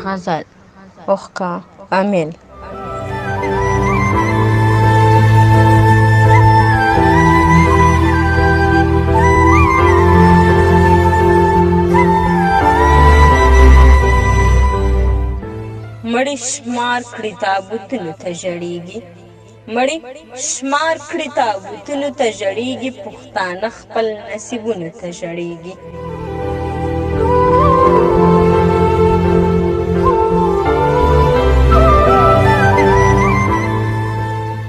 غزل اوخکا امېل مړی شمار کړي تابوتونو ته ژړېږي مړی شمار کړي تابوتونو ته ژړېږي پښتانه خپل نصیبونو ته ژړېږي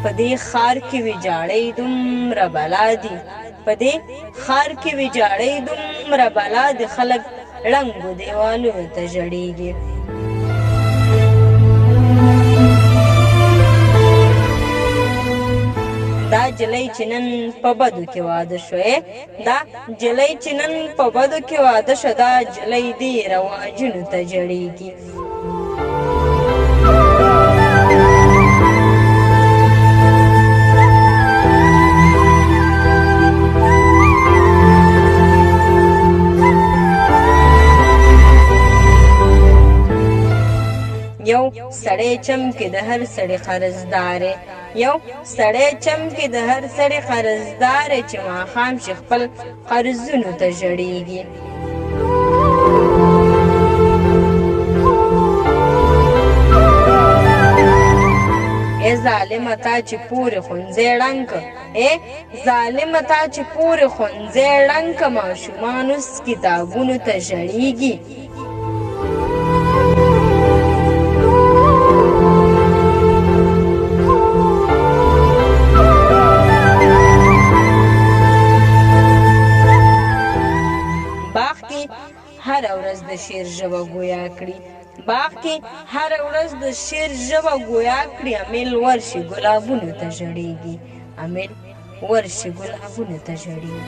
په دې ښار کې ويجاړۍ دومره بلا دي په دې ښار کې ويجاړۍ دومره بلا دي خلک ړنګو دېوالونو ته ژړېږي دا جلۍ چې نن په بدو کې واده شوې دا جلۍ چې نن په بدو کې واده شو دا جلۍ دې رواجونو ته ژړېږي یو سړی چمکي د هر سړي قرضدارى یو سړی چمکي د هر سړي قرضدارى چې ماښام شي خپل قرضونو ته ژړېږي ای ظالمه تا چې پورې ښوونځی ړنګ که ای ظالمه تا چې پورې ښوونځی ړنګ که ماشومان اوس کتابونو ته ژړېږي هره ورځ د شعر ژبه ګویا کړي باغ کې هره ورځ د شعر ژبه ګویا کړي امېل ورشي ګلابونو ته ژړېږي امېل ورشي ګلابونو ته ژړېږي